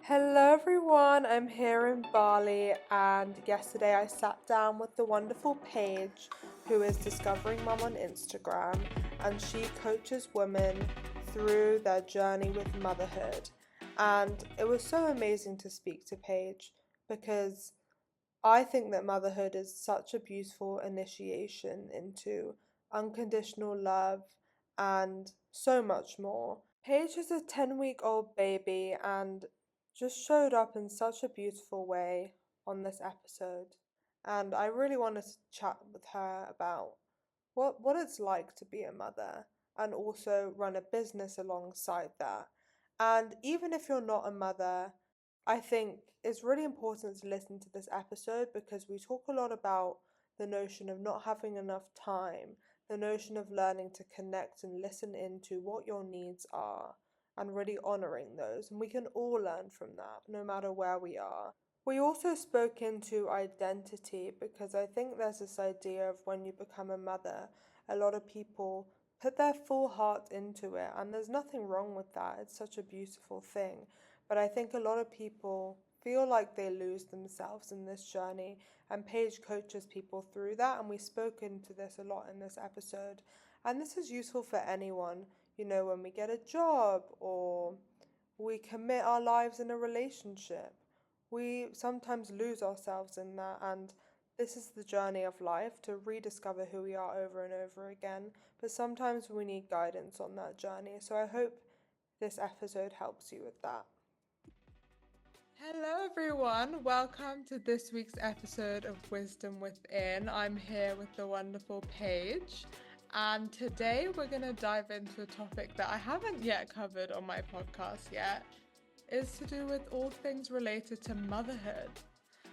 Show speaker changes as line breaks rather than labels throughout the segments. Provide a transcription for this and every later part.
Hello everyone, I'm here in Bali, and yesterday I sat down with the wonderful Paige, who is Discovering Mum on Instagram, and she coaches women through their journey with motherhood. And it was so amazing to speak to Paige because I think that motherhood is such a beautiful initiation into unconditional love and so much more. Paige is a 10-week-old baby and just showed up in such a beautiful way on this episode. And I really wanted to chat with her about what it's like to be a mother and also run a business alongside that. And even if you're not a mother, I think it's really important to listen to this episode because we talk a lot about the notion of not having enough time, the notion of learning to connect and listen into what your needs are and really honoring those. And we can all learn from that, no matter where we are. We also spoke into identity because I think there's this idea of when you become a mother, a lot of people put their full heart into it, and there's nothing wrong with that. It's such a beautiful thing. But I think a lot of people feel like they lose themselves in this journey, and Paige coaches people through that. And we spoke into this a lot in this episode. And this is useful for anyone, when we get a job or we commit our lives in a relationship. We sometimes lose ourselves in that, and this is the journey of life to rediscover who we are over and over again. But sometimes we need guidance on that journey. So I hope this episode helps you with that. Hello, everyone. Welcome to this week's episode of Wisdom Within. I'm here with the wonderful Paige. And today we're going to dive into a topic that I haven't yet covered on my podcast yet. It's to do with all things related to motherhood.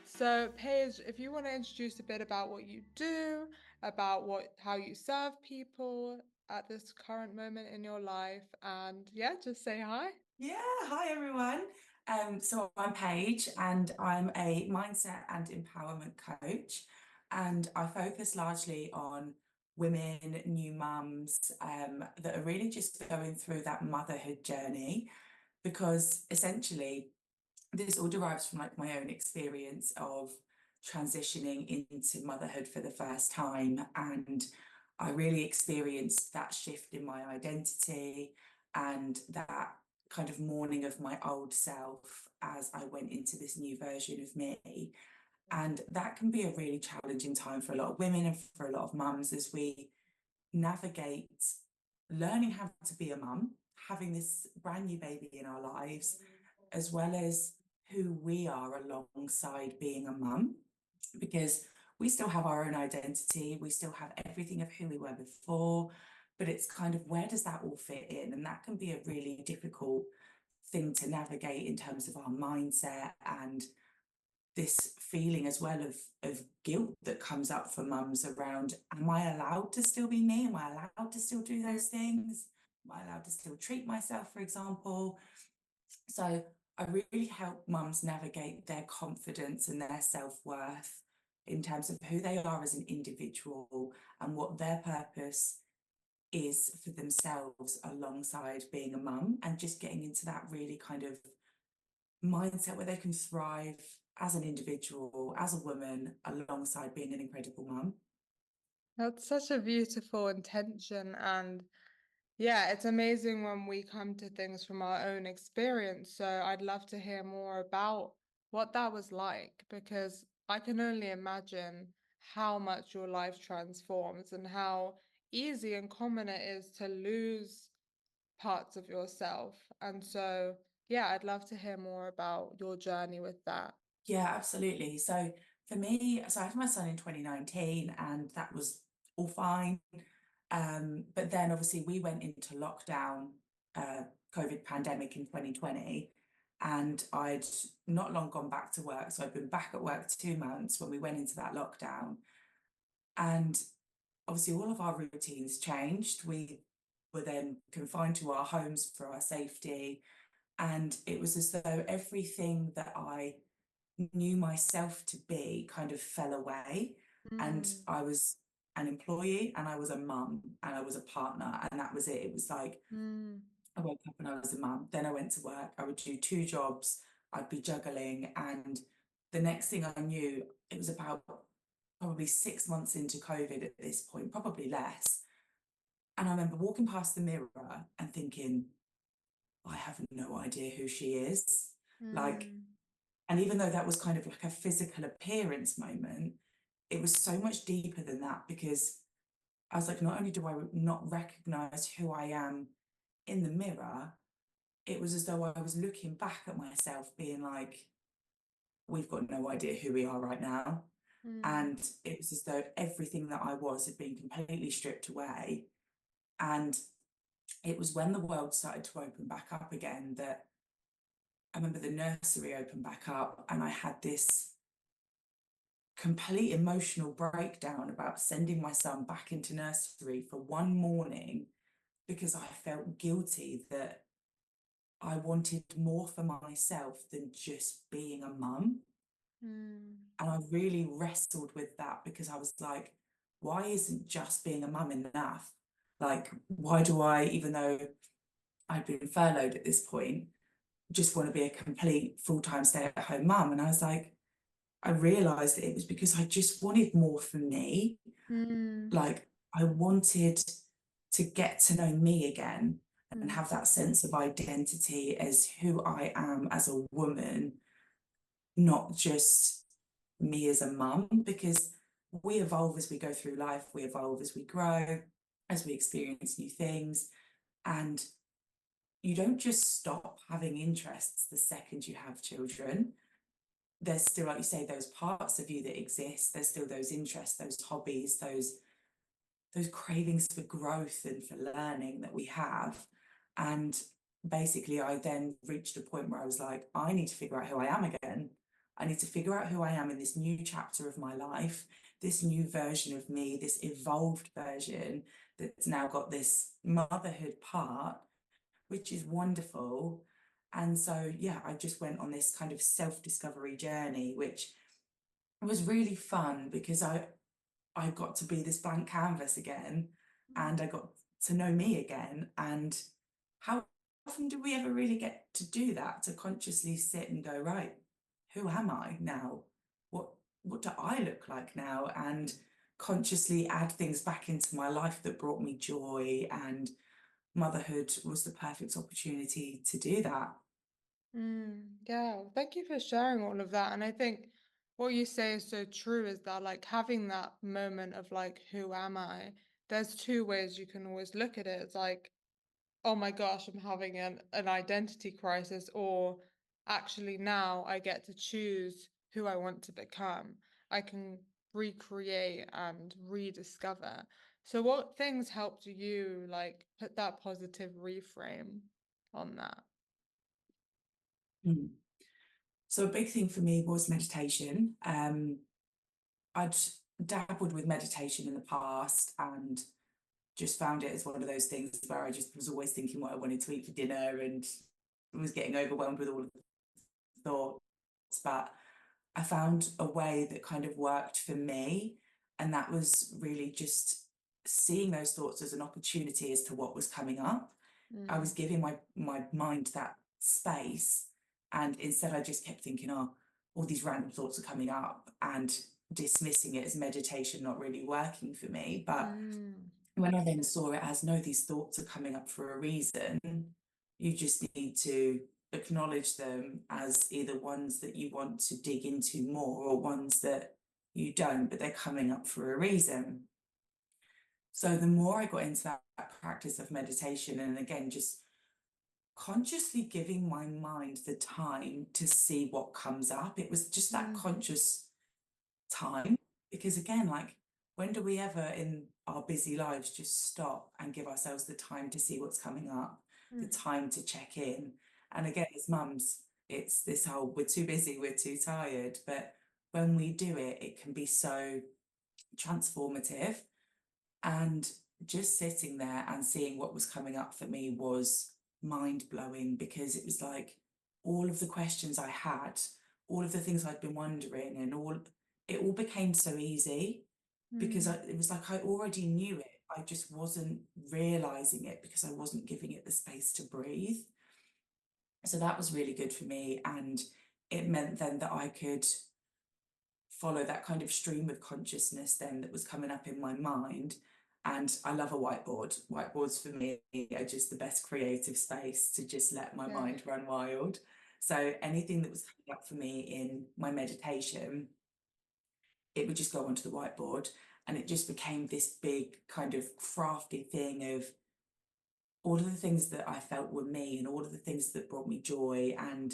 So, Paige, if you want to introduce a bit about what you do, about how you serve people at this current moment in your life, and yeah, just say hi.
Yeah, hi everyone. So I'm Paige and I'm a mindset and empowerment coach, and I focus largely on women, new mums, that are really just going through that motherhood journey because essentially this all derives from like my own experience of transitioning into motherhood for the first time, and I really experienced that shift in my identity and that kind of mourning of my old self as I went into this new version of me. And that can be a really challenging time for a lot of women and for a lot of mums as we navigate learning how to be a mum, having this brand new baby in our lives, as well as who we are alongside being a mum, because we still have our own identity, we still have everything of who we were before, but it's kind of where does that all fit in? And that can be a really difficult thing to navigate in terms of our mindset and this feeling as well of guilt that comes up for mums around, am I allowed to still be me? Am I allowed to still do those things? Am I allowed to still treat myself, for example? So I really help mums navigate their confidence and their self-worth in terms of who they are as an individual and what their purpose is for themselves alongside being a mum, and just getting into that really kind of mindset where they can thrive as an individual, as a woman, alongside being an incredible mum.
That's such a beautiful intention. And yeah, it's amazing when we come to things from our own experience. So I'd love to hear more about what that was like because I can only imagine how much your life transforms and how easy and common it is to lose parts of yourself. And so, yeah, I'd love to hear more about your journey with that.
Yeah, absolutely. So for me, so I had my son in 2019 and that was all fine. But then obviously we went into lockdown, uh, COVID pandemic in 2020, and I'd not long gone back to work. So I'd been back at work 2 months when we went into that lockdown. And obviously all of our routines changed. We were then confined to our homes for our safety. And it was as though everything that I knew myself to be kind of fell away. And
Mm,
I was an employee and I was a mum and I was a partner, and that was it. It was like
mm,
I woke up and I was a mum, then I went to work, I would do two jobs, I'd be juggling. And the next thing I knew, it was about probably 6 months into COVID at this point, probably less. And I remember walking past the mirror and thinking, I have no idea who she is. Like,
Mm.
and even though that was kind of like a physical appearance moment, it was so much deeper than that, because I was like, not only do I not recognize who I am in the mirror, it was as though I was looking back at myself being like, we've got no idea who we are right now.
Mm.
And it was as though everything that I was had been completely stripped away. And it was when the world started to open back up again that I remember the nursery opened back up, and I had this complete emotional breakdown about sending my son back into nursery for one morning, because I felt guilty that I wanted more for myself than just being a mum.
Mm.
And I really wrestled with that, because I was like, why isn't just being a mum enough? Like, why do I, even though I'd been furloughed at this point, just want to be a complete full-time stay-at-home mum? And I was like, I realized that it was because I just wanted more for me.
Mm.
Like, I wanted to get to know me again and
Mm.
have that sense of identity as who I am as a woman, not just me as a mum, because we evolve as we go through life, we evolve as we grow, as we experience new things. And you don't just stop having interests the second you have children. There's still, like you say, those parts of you that exist. There's still those interests, those hobbies, those cravings for growth and for learning that we have. And basically, I then reached a point where I was like, I need to figure out who I am again. I need to figure out who I am in this new chapter of my life, this new version of me, this evolved version that's now got this motherhood part, which is wonderful. And so, yeah, I just went on this kind of self-discovery journey, which was really fun, because I got to be this blank canvas again, and I got to know me again. And how often do we ever really get to do that, to consciously sit and go, right, who am I now? What what do I look like now? And consciously add things back into my life that brought me joy, and motherhood was the perfect opportunity to do that.
Mm, yeah, well, thank you for sharing all of that. And I think what you say is so true, is that like having that moment of like, who am I? There's two ways you can always look at it. It's like, oh my gosh, I'm having an identity crisis, or actually now I get to choose who I want to become. I can recreate and rediscover. So what things helped you like put that positive reframe on that?
Mm. So a big thing for me was meditation. I'd dabbled with meditation in the past, and just found it as one of those things where I just was always thinking what I wanted to eat for dinner, and was getting overwhelmed with all of the thoughts. But I found a way that kind of worked for me, and that was really just seeing those thoughts as an opportunity as to what was coming up. I
Mm.
was giving my mind that space, and instead I just kept thinking, oh, all these random thoughts are coming up, and dismissing it as meditation not really working for me. But
Mm.
when I then saw it as, no, these thoughts are coming up for a reason, you just need to acknowledge them as either ones that you want to dig into more, or ones that you don't, but they're coming up for a reason. So the more I got into that practice of meditation, and again, just consciously giving my mind the time to see what comes up, it was just that
Mm.
conscious time. Because again, like, when do we ever in our busy lives just stop and give ourselves the time to see what's coming up, the
Mm.
time to check in? And again, as mums, it's this whole, we're too busy, we're too tired. But when we do it, it can be so transformative. And just sitting there and seeing what was coming up for me was mind blowing, because it was like all of the questions I had, all of the things I'd been wondering, and it all became so easy, because
Mm.
it was like I already knew it. I just wasn't realizing it because I wasn't giving it the space to breathe. So that was really good for me. And it meant then that I could follow that kind of stream of consciousness then that was coming up in my mind. And I love a whiteboard. Whiteboards for me are just the best creative space to just let my
Yeah.
mind run wild. So anything that was coming up for me in my meditation, it would just go onto the whiteboard, and it just became this big kind of crafty thing of all of the things that I felt were me and all of the things that brought me joy. And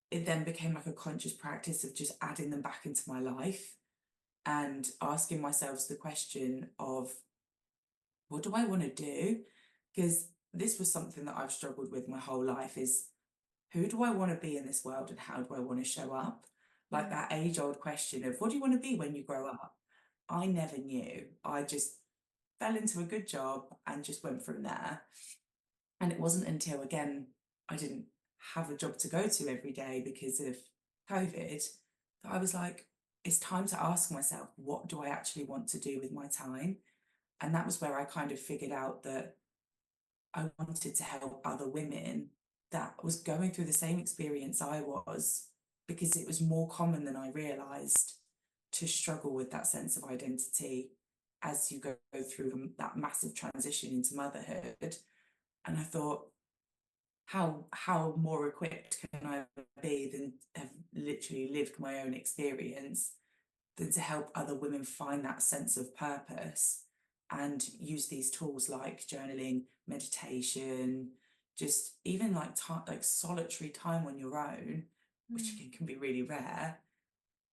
it then became like a conscious practice of just adding them back into my life and asking myself the question of, what do I want to do? Because this was something that I've struggled with my whole life, is who do I want to be in this world and how do I want to show up? Like
Mm.
that age-old question of what do you want to be when you grow up? I never knew. I just fell into a good job and just went from there. And it wasn't until, again, I didn't have a job to go to every day because of COVID, that I was like, it's time to ask myself, what do I actually want to do with my time? And that was where I kind of figured out that I wanted to help other women that was going through the same experience I was, because it was more common than I realized to struggle with that sense of identity as you go through that massive transition into motherhood. And I thought, how more equipped can I be than have literally lived my own experience, than to help other women find that sense of purpose and use these tools like journaling, meditation, just even like like solitary time on your own, which
Mm.
can be really rare,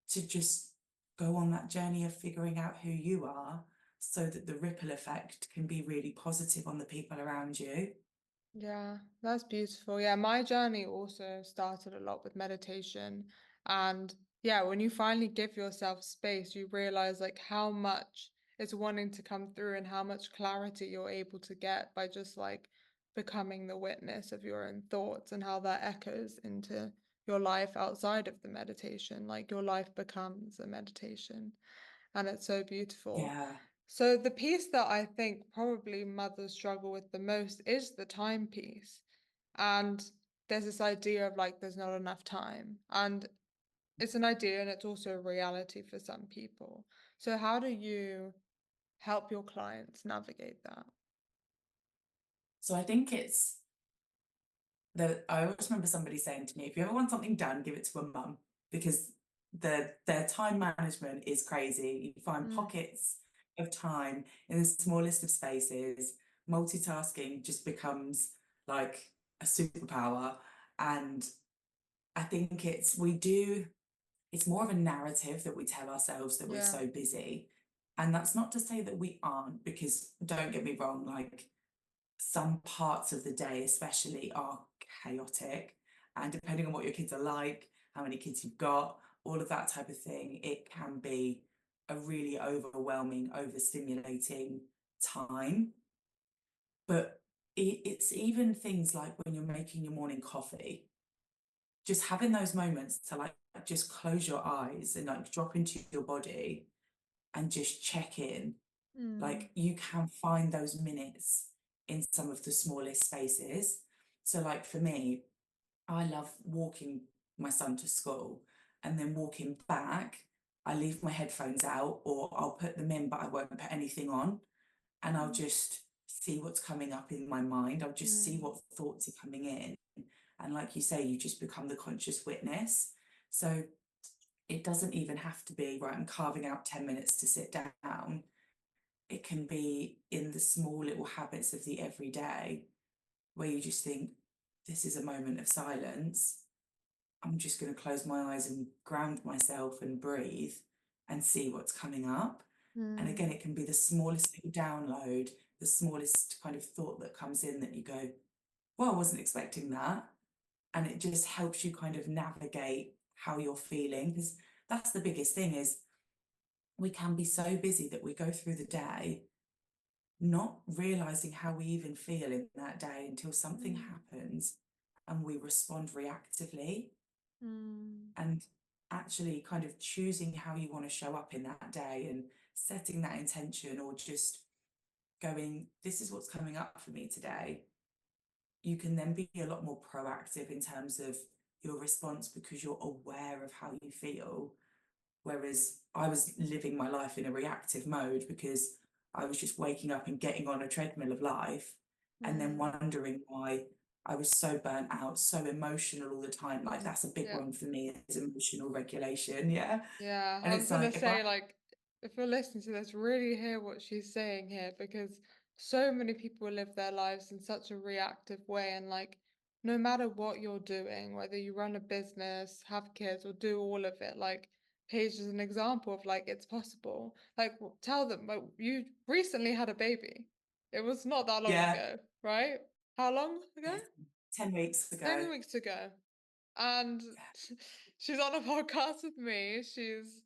to just go on that journey of figuring out who you are so that the ripple effect can be really positive on the people around you.
Yeah, that's beautiful. Yeah, my journey also started a lot with meditation. And yeah, when you finally give yourself space, you realize like how much is wanting to come through and how much clarity you're able to get by just like becoming the witness of your own thoughts and how that echoes into your life outside of the meditation. Like your life becomes a meditation, and it's so beautiful.
Yeah.
So the piece that I think probably mothers struggle with the most is the time piece. And there's this idea of like there's not enough time. And it's an idea and it's also a reality for some people. So how do you help your clients navigate that?
So I think it's that I always remember somebody saying to me, if you ever want something done, give it to a mum, because their time management is crazy. You find
Mm.
pockets of time in the smallest of spaces. Multitasking just becomes like a superpower. And I think it's more of a narrative that we tell ourselves that we're
Yeah.
so busy. And that's not to say that we aren't, because don't get me wrong, like some parts of the day especially are chaotic, and depending on what your kids are like, how many kids you've got, all of that type of thing, it can be a really overwhelming, overstimulating time. But it's even things like when you're making your morning coffee, just having those moments to like just close your eyes and like drop into your body and just check in.
Mm.
Like you can find those minutes in some of the smallest spaces. So like for me, I love walking my son to school, and then walking back, I leave my headphones out or I'll put them in, but I won't put anything on. And I'll
Mm.
just see what's coming up in my mind. I'll just see
Mm.
what thoughts are coming in. And like you say, you just become the conscious witness. So it doesn't even have to be, right, I'm carving out 10 minutes to sit down. It can be in the small little habits of the everyday, where you just think, this is a moment of silence. I'm just going to close my eyes and ground myself and breathe and see what's coming up. And
Mm.
again, it can be the smallest little download, the smallest kind of thought that comes in that you go, well, I wasn't expecting that. And it just helps you kind of navigate how you're feeling. Because that's the biggest thing, is we can be so busy that we go through the day not realizing how we even feel in that day until something
Mm.
happens and we respond reactively.
Mm.
And actually kind of choosing how you want to show up in that day and setting that intention, or just going, this is what's coming up for me today. You can then be a lot more proactive in terms of your response because you're aware of how you feel. Whereas I was living my life in a reactive mode because I was just waking up and getting on a treadmill of life and then
Mm.
wondering why I was so burnt out, so emotional all the time. Like that's a big
Yeah.
one for me is emotional regulation. Yeah.
Yeah,
And
I was
it's
gonna
like if I
say, like, if you're listening to this, really hear what she's saying here because so many people live their lives in such a reactive way, and like, no matter what you're doing, whether you run a business, have kids, or do all of it, like, Paige is an example of like it's possible. Like, tell them, like, you recently had a baby. It was not that long
yeah,
ago, right? How long ago?
yeah, 10 weeks
10
ago.
weeks ago. And she's on a podcast with me. She's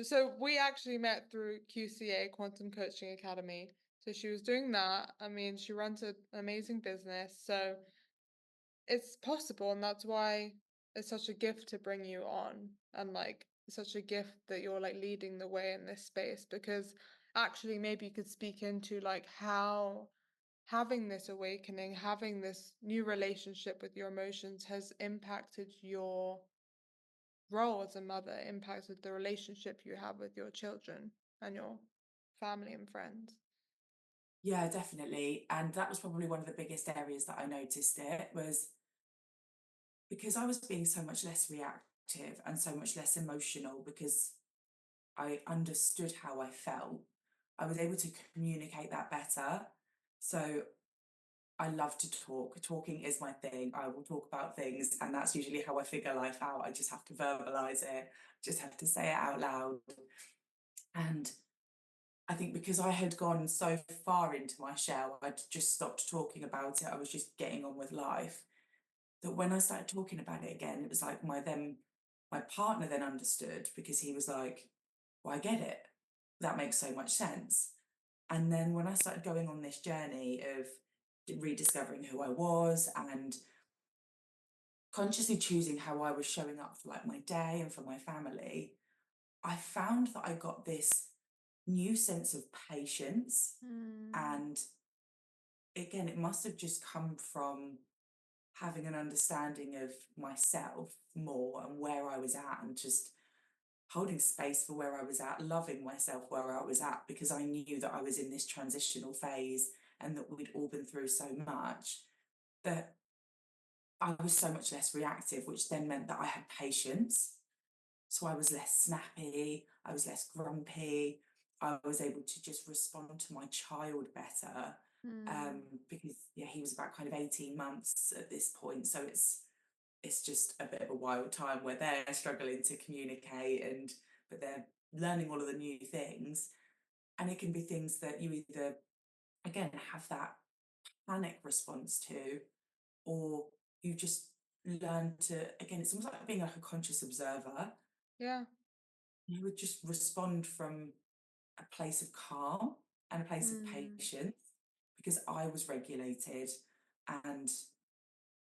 so we actually met through QCA, Quantum Coaching Academy. So she was doing that. I mean, she runs an amazing business. So it's possible, and that's why it's such a gift to bring you on, and like it's such a gift that you're like leading the way in this space, because actually maybe you could speak into like how having this awakening, having this new relationship with your emotions has impacted your role as a mother, impacted the relationship you have with your children and your family and friends.
Yeah, definitely. And that was probably one of the biggest areas that I noticed it was because I was being so much less reactive and so much less emotional because I understood how I felt. I was able to communicate that better. So I love to talk. Talking is my thing. I will talk about things, and that's usually how I figure life out. I just have to verbalize it, just have to say it out loud. And I think because I had gone so far into my shell, I'd just stopped talking about it. I was just getting on with life. That when I started talking about it again, it was like my partner then understood because he was like, well, I get it. That makes so much sense. And then when I started going on this journey of rediscovering who I was and consciously choosing how I was showing up for like my day and for my family, I found that I got this new sense of patience.
Mm,
And again, it must have just come from having an understanding of myself more and where I was at and just holding space for where I was at, loving myself where I was at, because I knew that I was in this transitional phase and that we'd all been through so much that I was so much less reactive, which then meant that I had patience. So I was less snappy, I was less grumpy, I was able to just respond to my child better.
mm,
Because yeah, he was about kind of 18 months at this point. So it's just a bit of a wild time where they're struggling to communicate and but they're learning all of the new things. And it can be things that you either again have that panic response to, or you just learn to again, it's almost like being like a conscious observer.
yeah.
You would just respond from a place of calm and a place of
Mm,
patience because I was regulated and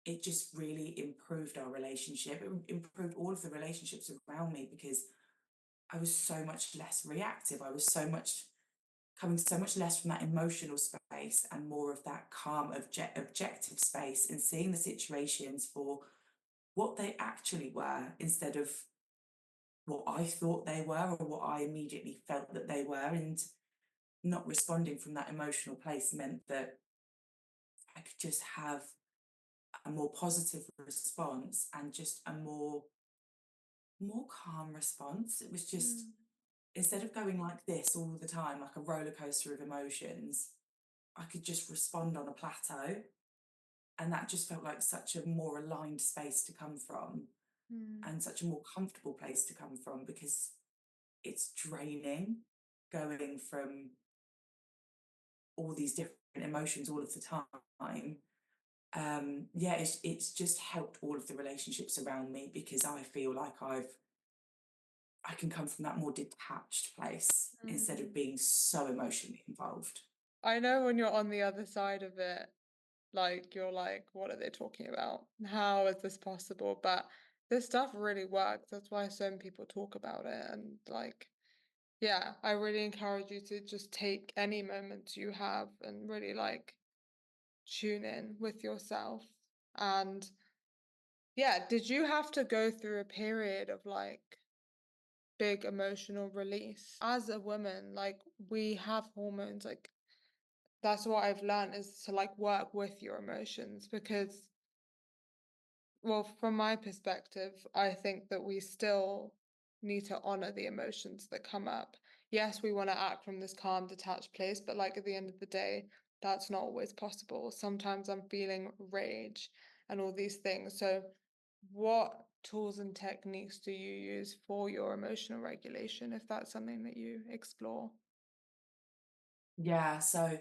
it just really improved our relationship. It improved all of the relationships around me because I was so much less reactive. I was so much coming so much less from that emotional space and more of that calm, objective space and seeing the situations for what they actually were instead of what I thought they were or what I immediately felt that they were. And not responding from that emotional place meant that I could just have a more positive response and just a more calm response. It was just
mm,
instead of going like this all the time, like a roller coaster of emotions, I could just respond on a plateau. And that just felt like such a more aligned space to come from
mm,
and such a more comfortable place to come from because it's draining going from all these different emotions all of the time. Yeah, it's just helped all of the relationships around me because I feel like I can come from that more detached place instead of
mm.
being so emotionally involved.
I know when you're on the other side of it, like you're like, what are they talking about? How is this possible? But this stuff really works. That's why so many people talk about it. And like, yeah, I really encourage you to just take any moments you have and really like tune in with yourself. And Yeah, did you have to go through a period of like big emotional release? As a woman, like we have hormones, like that's what I've learned is to like work with your emotions because, well, from my perspective, I think that we still need to honor the emotions that come up. Yes, we want to act from this calm, detached place, but like at the end of the day, that's not always possible. Sometimes I'm feeling rage and all these things. So, what tools and techniques do you use for your emotional regulation if that's something that you explore?
Yeah, so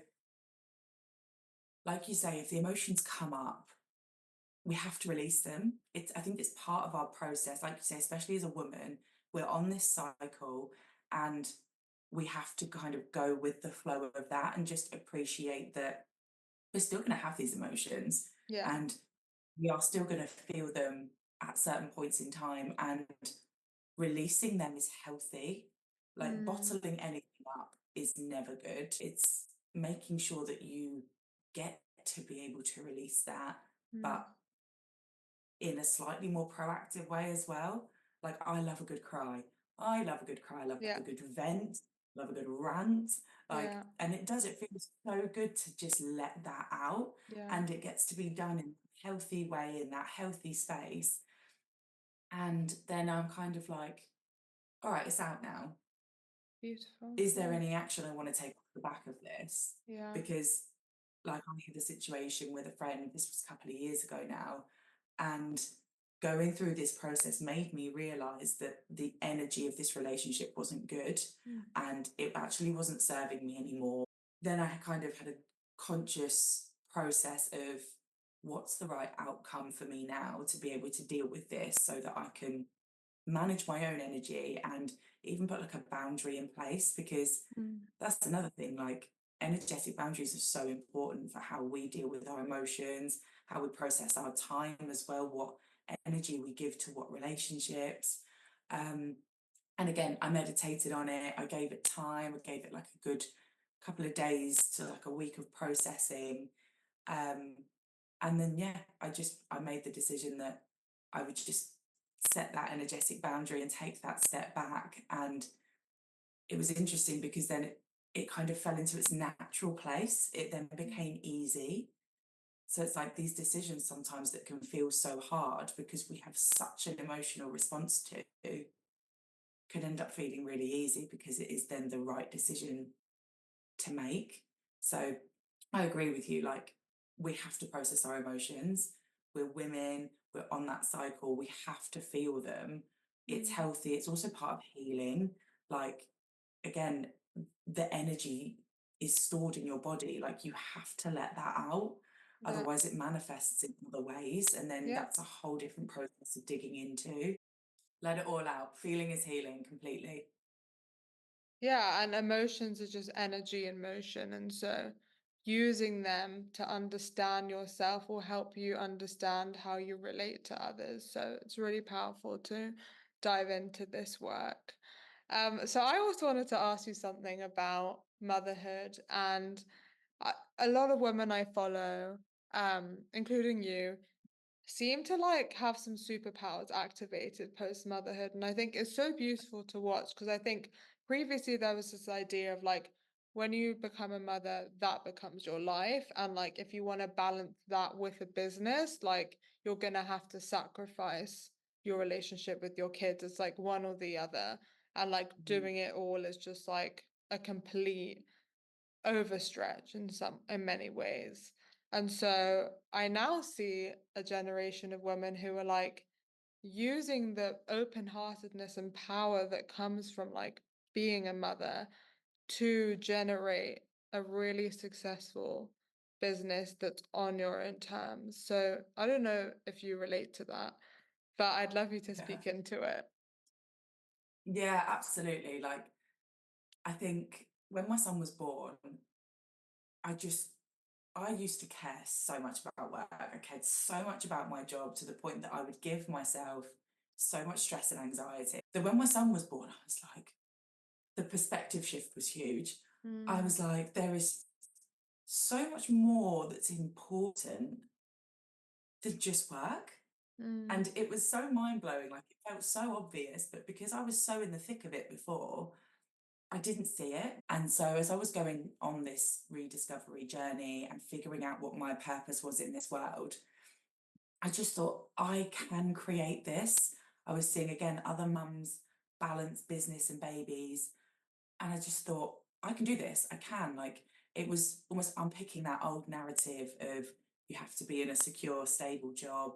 like you say, if the emotions come up, we have to release them. I think it's part of our process. Like you say, especially as a woman, we're on this cycle and we have to kind of go with the flow of that and just appreciate that we're still going to have these emotions
Yeah.
and we are still going to feel them at certain points in time. And releasing them is healthy. Like
Mm,
bottling anything up is never good. It's making sure that you get to be able to release that,
mm.
but in a slightly more proactive way as well. Like I love a good cry. I love a good cry. I love a
Yeah.
good vent. Love a good rant. Like,
Yeah.
and it feels so good to just let that out.
Yeah.
And it gets to be done in a healthy way, in that healthy space. And then I'm kind of like, all right, it's out now.
Beautiful.
Is there
Yeah.
any action I want to take off the back of this?
Yeah.
Because, like, I had a situation with a friend, this was a couple of years ago now, and going through this process made me realize that the energy of this relationship wasn't good
Mm,
and it actually wasn't serving me anymore. Then I kind of had a conscious process of what's the right outcome for me now to be able to deal with this so that I can manage my own energy and even put like a boundary in place because
mm.
that's another thing, like energetic boundaries are so important for how we deal with our emotions, how we process our time as well, what energy we give to what relationships. Um, and again, I meditated on it, I gave it time, I gave it like a good couple of days to like a week of processing. Um, and then yeah, I made the decision that I would just set that energetic boundary and take that step back. And it was interesting because then it kind of fell into its natural place. It then
Mm.
became easy. So it's like these decisions sometimes that can feel so hard because we have such an emotional response to can end up feeling really easy because it is then the right decision to make. So I agree with you. Like, we have to process our emotions. We're women, we're on that cycle, we have to feel them. It's
Mm.
healthy, it's also part of healing. Like, again, the energy is stored in your body. Like, you have to let that out.
Yeah.
Otherwise, it manifests in other ways. And then
Yeah.
that's a whole different process of digging into. Let it all out. Feeling is healing completely.
Yeah, and emotions are just energy in motion. And so using them to understand yourself will help you understand how you relate to others. So it's really powerful to dive into this work. So I also wanted to ask you something about motherhood and a lot of women I follow, including you, seem to like have some superpowers activated post motherhood. And I think it's so beautiful to watch because I think previously there was this idea of like when you become a mother, that becomes your life. And like if you want to balance that with a business, like you're gonna have to sacrifice your relationship with your kids. It's like one or the other. And like
Mhm.
doing it all is just like a complete overstretch in many ways. And so I now see a generation of women who are like using the open-heartedness and power that comes from like being a mother to generate a really successful business that's on your own terms. So I don't know if you relate to that, but I'd love you to
Yeah.
speak into it.
Yeah, absolutely. Like, I think when my son was born, I just, I used to care so much about work. I cared so much about my job to the point that I would give myself so much stress and anxiety. So when my son was born, I was like, the perspective shift was huge. I
Mm,
was like, there is so much more that's important than just work.
Mm.
And it was so mind-blowing, like it felt so obvious, but because I was so in the thick of it before, I didn't see it. And so as I was going on this rediscovery journey and figuring out what my purpose was in this world, I just thought, I can create this. I was seeing again other mums balance business and babies. And I just thought, I can do this. I can. Like, it was almost unpicking that old narrative of you have to be in a secure, stable job.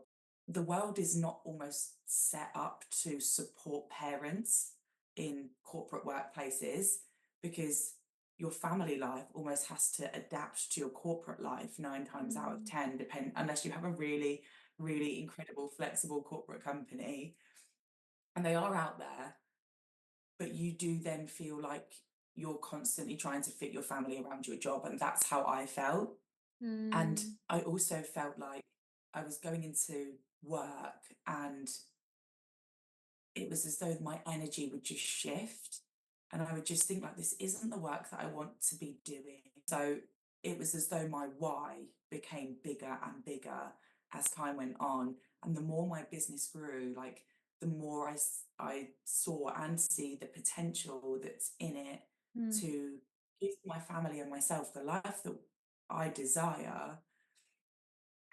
The world is not almost set up to support parents in corporate workplaces, because your family life almost has to adapt to your corporate life 9 times out of
Mm.
10, unless you have a really, really incredible, flexible corporate company. And they are out there, but you do then feel like you're constantly trying to fit your family around your job. And that's how I felt. And
Mm.
I also felt like I was going into work and it was as though my energy would just shift. And I would just think, like, this isn't the work that I want to be doing. So it was as though my why became bigger and bigger as time went on. And the more my business grew, like, the more I saw and see the potential that's in it
Mm.
to give my family and myself the life that I desire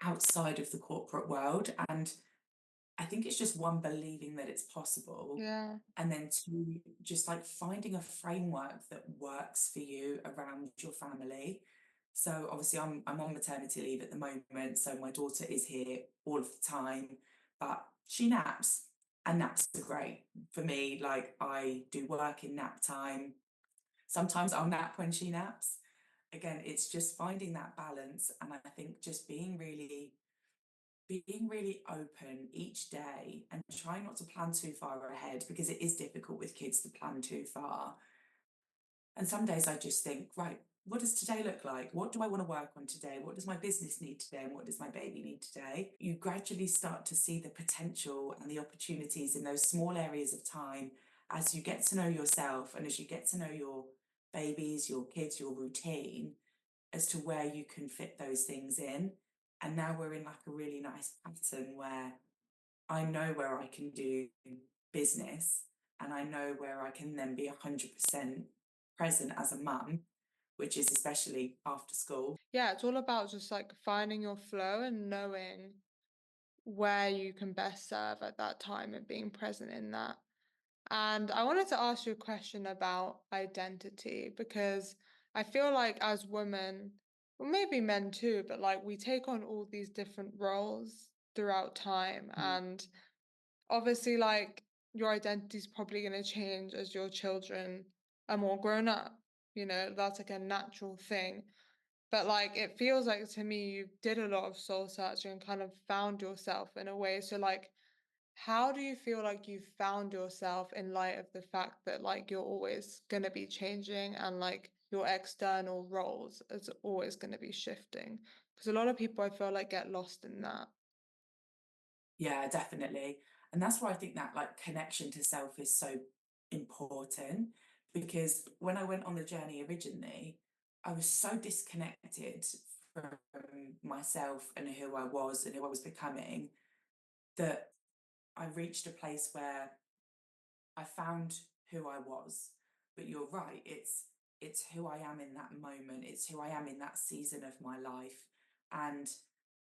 outside of the corporate world. And I think it's just one, believing that it's possible,
Yeah.
and then two, just like finding a framework that works for you around your family. So obviously I'm on maternity leave at the moment, so my daughter is here all of the time, but she naps, and naps are great for me. Like, I do work in nap time. Sometimes I'll nap when she naps. Again, it's just finding that balance, and I think just being really open each day and trying not to plan too far ahead, because it is difficult with kids to plan too far. And some days I just think, right, what does today look like? What do I want to work on today? What does my business need today? And what does my baby need today? You gradually start to see the potential and the opportunities in those small areas of time as you get to know yourself and as you get to know your babies, your kids, your routine, as to where you can fit those things in. And now we're in like a really nice pattern where I know where I can do business, and I know where I can then be 100% present as a mum, which is especially after school.
Yeah, it's all about just like finding your flow and knowing where you can best serve at that time and being present in that. And I wanted to ask you a question about identity because I feel like as women, well, maybe men too, but like we take on all these different roles throughout time.
Mm.
And obviously, like your identity is probably going to change as your children are more grown up. You know, that's like a natural thing. But like it feels like to me you did a lot of soul searching and kind of found yourself in a way. So like how do you feel like you found yourself in light of the fact that like you're always going to be changing and like your external roles is always going to be shifting? Because a lot of people I feel like get lost in that.
Yeah, definitely. And that's why I think that like connection to self is so important, because when I went on the journey originally, I was so disconnected from myself and who I was and who I was becoming, that I reached a place where I found who I was. But you're right, it's who I am in that moment. It's who I am in that season of my life. And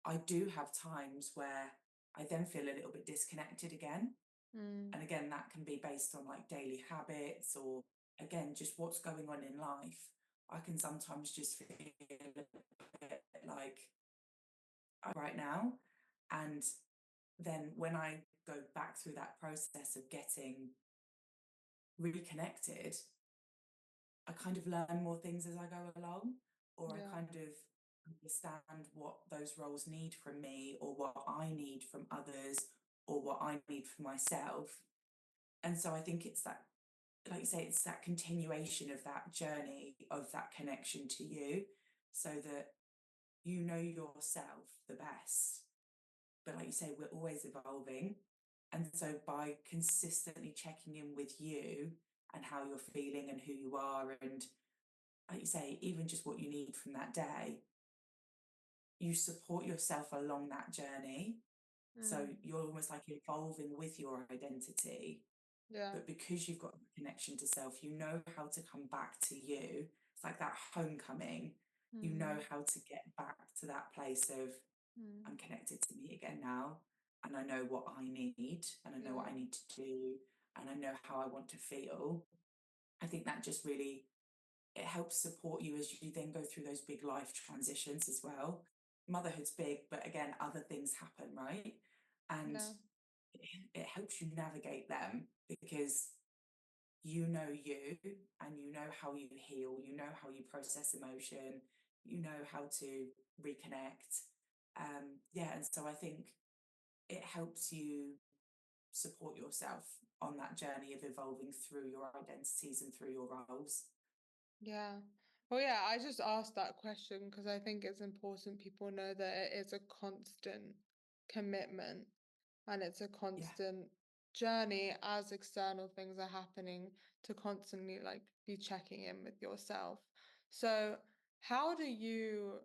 I do have times where I then feel a little bit disconnected again.
Mm.
And again, that can be based on like daily habits, or again, just what's going on in life. I can sometimes just feel a bit like right now. And then when I go back through that process of getting reconnected, I kind of learn more things as I go along, or I
Yeah.
kind of understand what those roles need from me, or what I need from others, or what I need for myself. And so I think it's that, like you say, it's that continuation of that journey, of that connection to you, so that you know yourself the best. But like you say, we're always evolving. And so by consistently checking in with you and how you're feeling and who you are, and like you say, even just what you need from that day, you support yourself along that journey. So
Mm.
you're almost like evolving with your identity,
Yeah.
but because you've got a connection to self, you know how to come back to you. It's like that homecoming. You know
Mm.
how to get back to that place of,
Mm.
I'm connected to me again now, and I know what I need, and I know what I
Yeah.
need to do, and I know how I want to feel. I think that just really, it helps support you as you then go through those big life transitions as well. Motherhood's big, but again, other things happen, right? And
Yeah.
it helps you navigate them because you know you, and you know how you heal, you know how you process emotion, you know how to reconnect. Yeah, and so I think it helps you support yourself on that journey of evolving through your identities and through your roles.
Yeah. Well, yeah, I just asked that question because I think it's important people know that it is a constant commitment and it's a
Yeah,
constant journey as external things are happening to constantly like be checking in with yourself. So, how do you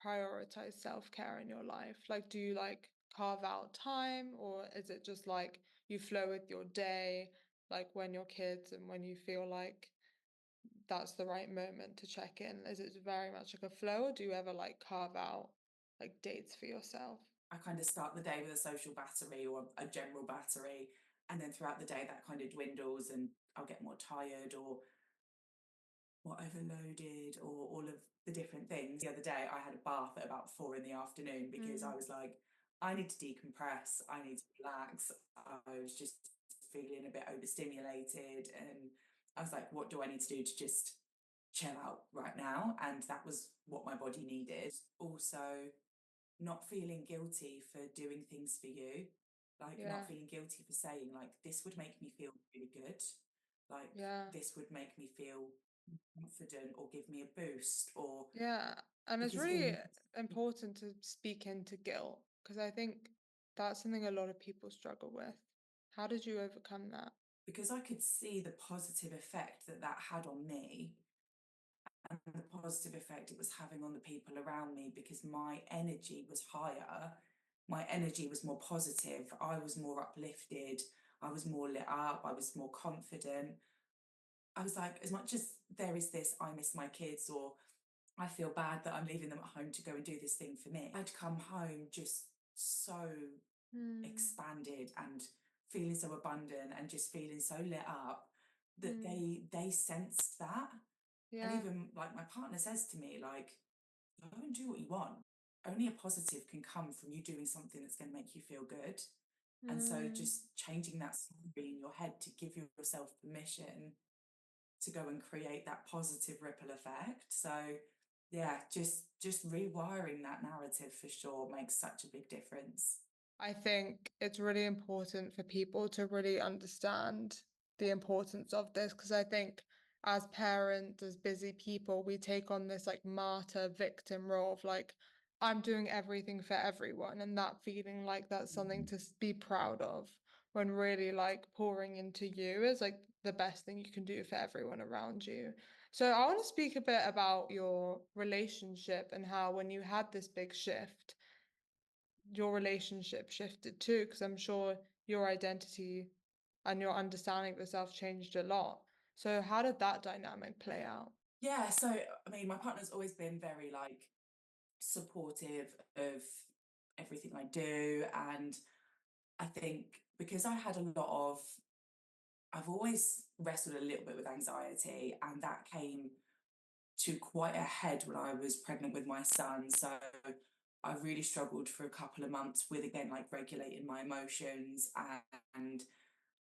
prioritize self-care in your life? Like, do you like carve out time, or is it just like you flow with your day, like when you're kids and when you feel like that's the right moment to check in? Is it very much like a flow, or do you ever like carve out like dates for yourself?
I kind of start the day with a social battery or a general battery, and then throughout the day that kind of dwindles and I'll get more tired or more overloaded or all of the different things. The other day I had a bath at about 4 in the afternoon because I
Mm.
was like, I need to decompress, I need to relax. I was just feeling a bit overstimulated, and I was like, what do I need to do to just chill out right now? And that was what my body needed. Also, not feeling guilty for doing things for you, like
Yeah,
not feeling guilty for saying, like, this would make me feel really good, like,
yeah,
this would make me feel confident or give me a boost, or
yeah. And it's
because
really
in
important to speak into guilt because I think that's something a lot of people struggle with. How did you overcome that?
because I could see the positive effect that that had on me and the positive effect it was having on the people around me, because my energy was higher, my energy was more positive, I was more uplifted, I was more lit up, I was more confident. I was like, as much as there is this, I miss my kids, or I feel bad that I'm leaving them at home to go and do this thing for me, I'd come home just so
Mm.
expanded and feeling so abundant and just feeling so lit up that
Mm.
they sensed that. And
Yeah.
even like my partner says to me, like, go and do what you want. Only a positive can come from you doing something that's going to make you feel good. And so
Mm.
just changing that story in your head to give yourself permission to go and create that positive ripple effect. So yeah, just rewiring that narrative for sure makes such a big difference.
I think it's really important for people to really understand the importance of this because I think as parents, as busy people, we take on this like martyr victim role of like, I'm doing everything for everyone, and that feeling like that's something to be proud of when really like pouring into you is like the best thing you can do for everyone around you. So I want to speak a bit about your relationship and how when you had this big shift your relationship shifted too, because I'm sure your identity and your understanding of yourself changed a lot. So how did that dynamic play out?
Yeah, so I mean, my partner's always been very like supportive of everything I do. And I think because I had a lot of, I've always wrestled a little bit with anxiety, and that came to quite a head when I was pregnant with my son. So I really struggled for a couple of months with, again, like regulating my emotions and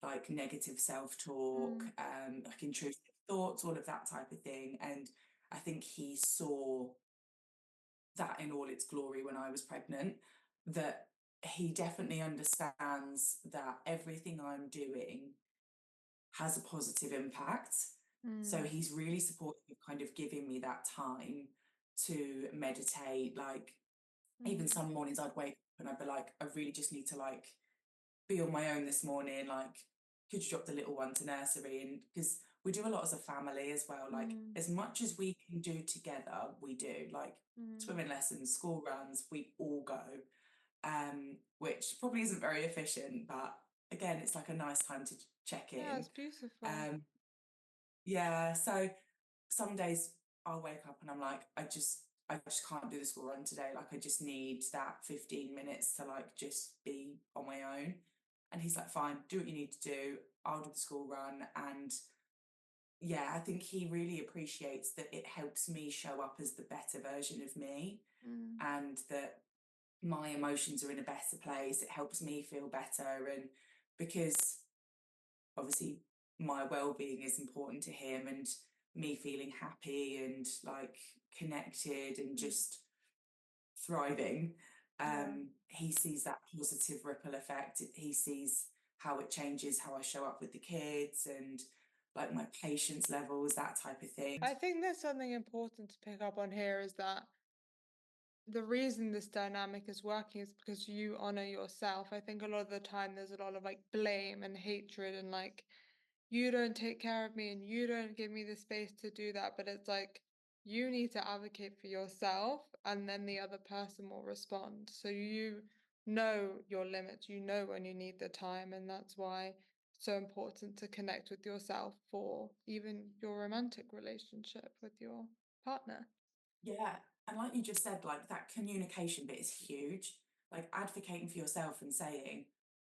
like negative self-talk,
Mm.
like intrusive thoughts, all of that type of thing. And I think he saw that in all its glory when I was pregnant, that he definitely understands that everything I'm doing has a positive impact. So
Mm.
he's really supportive of kind of giving me that time to meditate. Like even
Mm.
some mornings I'd wake up and I'd be like, I really just need to like be on my own this morning. Like, could you drop the little one to nursery? And because we do a lot as a family as well, like
Mm.
as much as we can do together, we do like
Mm.
swimming lessons, school runs, we all go. which probably isn't very efficient, but again, it's like a nice time to check
Yeah,
in.
it's beautiful.
Um, yeah, so some days I'll wake up and I'm like, I just can't do the school run today. Like I just need that 15 minutes to like just be on my own. And he's like, fine, do what you need to do. I'll do the school run. And yeah, I think he really appreciates that it helps me show up as the better version of me
Mm,
and that my emotions are in a better place. It helps me feel better. And because obviously my well-being is important to him and me feeling happy and like connected and
mm,
just thriving,
yeah.
he sees that positive ripple effect. He sees how it changes how I show up with the kids and like my patience levels, that type of thing.
I think there's something important to pick up on here is that the reason this dynamic is working is because you honor yourself. I think a lot of the time there's a lot of like blame and hatred and like you don't take care of me and you don't give me the space to do that. But it's like you need to advocate for yourself and then the other person will respond. So you know your limits, you know when you need the time, and that's why it's so important to connect with yourself for even your romantic relationship with your partner.
Yeah. And like you just said, like that communication bit is huge. Like advocating for yourself and saying,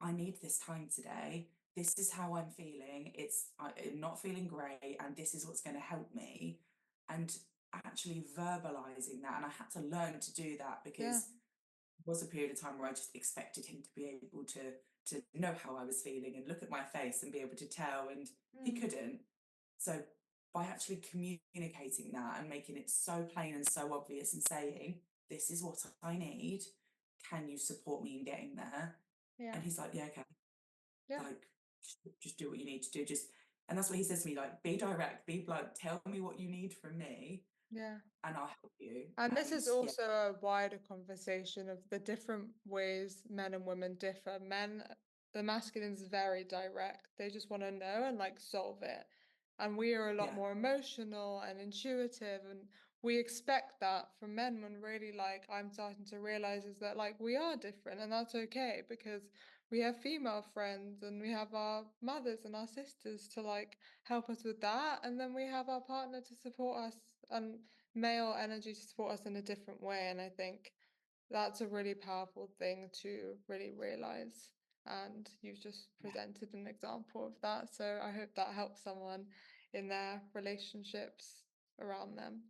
I need this time today. This is how I'm feeling. I'm not feeling great, and this is what's going to help me. And actually verbalizing that. And I had to learn to do that
Yeah.
because was a period of time where I just expected him to be able to know how I was feeling and look at my face and be able to tell, and he
Mm.
couldn't. So by actually communicating that and making it so plain and so obvious and saying, this is what I need, can you support me in getting there?
Yeah.
And he's like, yeah, okay.
Yeah.
Like just do what you need to do. Just and that's what he says to me, like, be direct, be blunt, tell me what you need from me
Yeah.
and I'll help you.
And this
And
is
yeah,
also a wider conversation of the different ways men and women differ. Men, the masculine is very direct. They just want to know and like solve it. And we are a lot
yeah,
more emotional and intuitive, and we expect that from men when really like I'm starting to realize is that like we are different and that's okay because we have female friends and we have our mothers and our sisters to like help us with that, and then we have our partner to support us and male energy to support us in a different way. And I think that's a really powerful thing to really realize. And you've just
yeah,
presented an example of that. So I hope that helps someone in their relationships around them.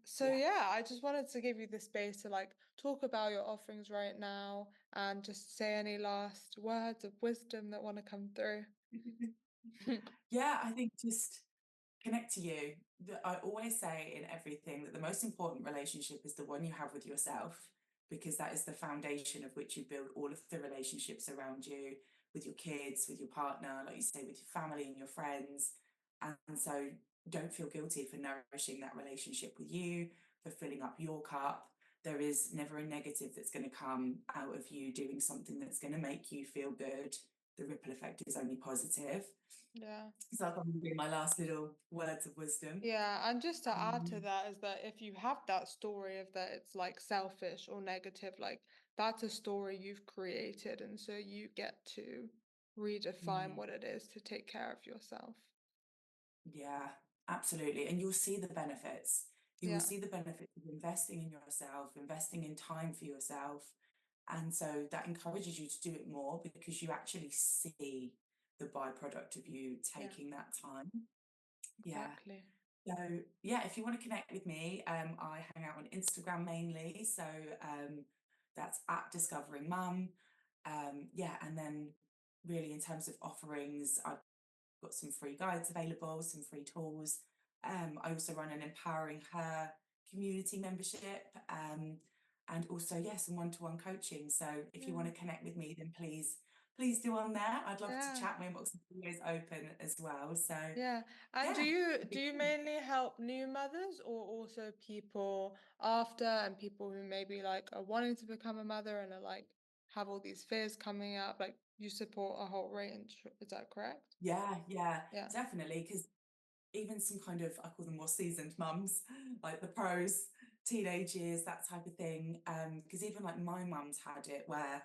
So
yeah.
yeah, I just wanted to give you the space to like talk about your offerings right now and just say any last words of wisdom that want to come through.
Yeah, I think just connect to you. I always say in everything that the most important relationship is the one you have with yourself, because that is the foundation of which you build all of the relationships around you, with your kids, with your partner, like you say, with your family and your friends. And so don't feel guilty for nourishing that relationship with you, for filling up your cup. There is never a negative that's going to come out of you doing something that's going to make you feel good. The ripple effect is only positive.
Yeah.
So that'll be my last little words of wisdom.
Yeah, and just to add to
Um,
that is that if you have that story of that it's like selfish or negative, like that's a story you've created, and so you get to redefine
mm,
what it is to take care of yourself.
yeah, absolutely. And you'll see the benefits. You will
Yeah,
see the benefits of investing in yourself, investing in time for yourself. And so that encourages you to do it more because you actually see the byproduct of you
yeah,
taking that time. Yeah.
exactly.
So yeah, if you want to connect with me, I hang out on Instagram mainly. So that's at Discovering Mum. Yeah, and then really in terms of offerings, I've got some free guides available, some free tools. I also run an Empowering Her community membership, and also yeah, some one-to-one coaching. So if you
Yeah,
want to connect with me, then please do on there. I'd love to
yeah,
chat. My inbox is always open as well. So
yeah. And do
yeah,
you
it'd
do
be
you
great.
mainly help new mothers or also people after and people who maybe like are wanting to become a mother and are like have all these fears coming up? Like you support a whole range, is that correct?
Yeah,
Yeah.
definitely. Because even some kind of, I call them more seasoned mums, like the pros, teenage years, that type of thing. Because even like my mum's had it where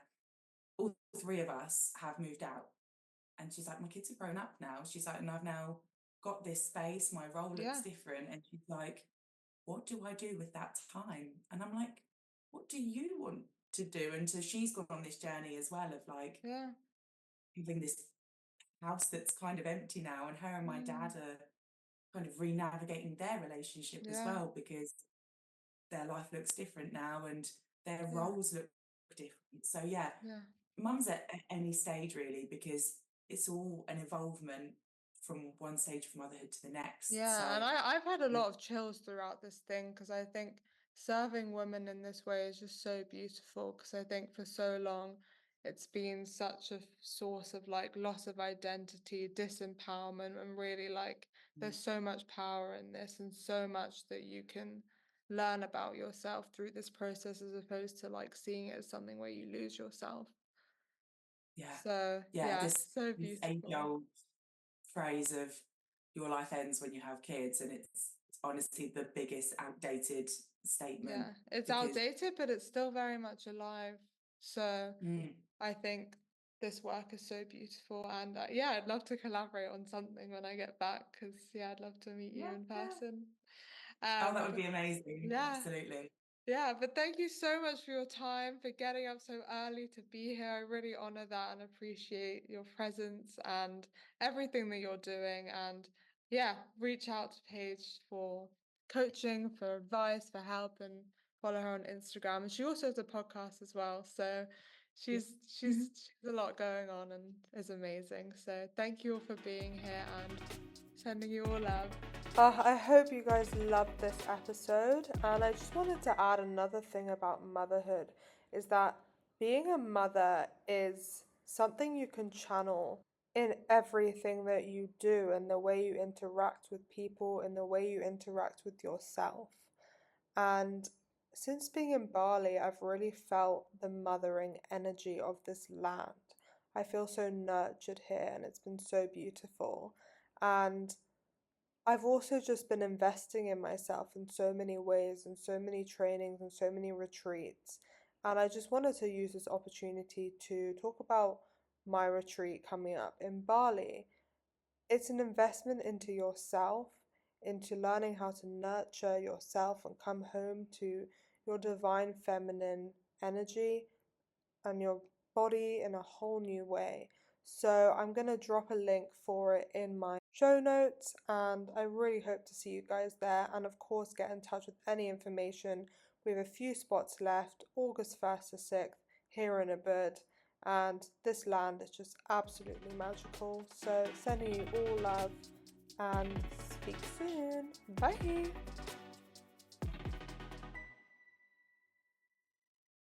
all three of us have moved out. And she's like, my kids are grown up now. She's like, and I've now got this space. My role looks
Yeah.
different. And she's like, what do I do with that time? And I'm like, what do you want to do? And so she's gone on this journey as well of like
Yeah.
having this house that's kind of empty now. And her and my
Mm.
dad are kind of re-navigating their relationship as
Yeah.
well, because their life looks different now and their
Yeah.
roles look different. So yeah,
Yeah.
mum's at any stage really, because it's all an involvement from one stage of motherhood to the next. So
Yeah, and I've had a lot of chills throughout this thing because I think serving women in this way is just so beautiful because I think for so long it's been such a source of like loss of identity, disempowerment, and really like there's so much power in this and so much that you can learn about yourself through this process as opposed to like seeing it as something where you lose yourself.
yeah,
So
yeah,
yeah, so
this age
beautiful.
old phrase of your life ends when you have kids, and it's honestly the biggest outdated statement,
Yeah, it's
because
outdated, but it's still very much alive. So
mm,
I think this work is so beautiful. And yeah, I'd love to collaborate on something when I get back because, yeah, I'd love to meet you
yeah,
in person.
oh, that would
But
be amazing,
yeah,
absolutely.
yeah, but thank you so much for your time, for getting up so early to be here. I really honor that and appreciate your presence and everything that you're doing. And yeah, reach out to Paige for coaching, for advice, for help, and follow her on Instagram. And she also has a podcast as well. So
Yeah.
she's she's she's a lot going on and is amazing. So thank you all for being here and sending you all love. I hope you guys loved this episode, and I just wanted to add another thing about motherhood is that being a mother is something you can channel in everything that you do, in the way you interact with people, in the way you interact with yourself. And since being in Bali, I've really felt the mothering energy of this land. I feel so nurtured here, and it's been so beautiful. And I've also just been investing in myself in so many ways and so many trainings and so many retreats. And I just wanted to use this opportunity to talk about my retreat coming up in Bali. It's an investment into yourself, into learning how to nurture yourself and come home to your divine feminine energy and your body in a whole new way. So I'm going to drop a link for it in my show notes, and I really hope to see you guys there. And of course, get in touch with any information. We have a few spots left, August 1st to 6th, here in Ubud, and this land is just absolutely magical. So sending you all love and speak soon. Bye.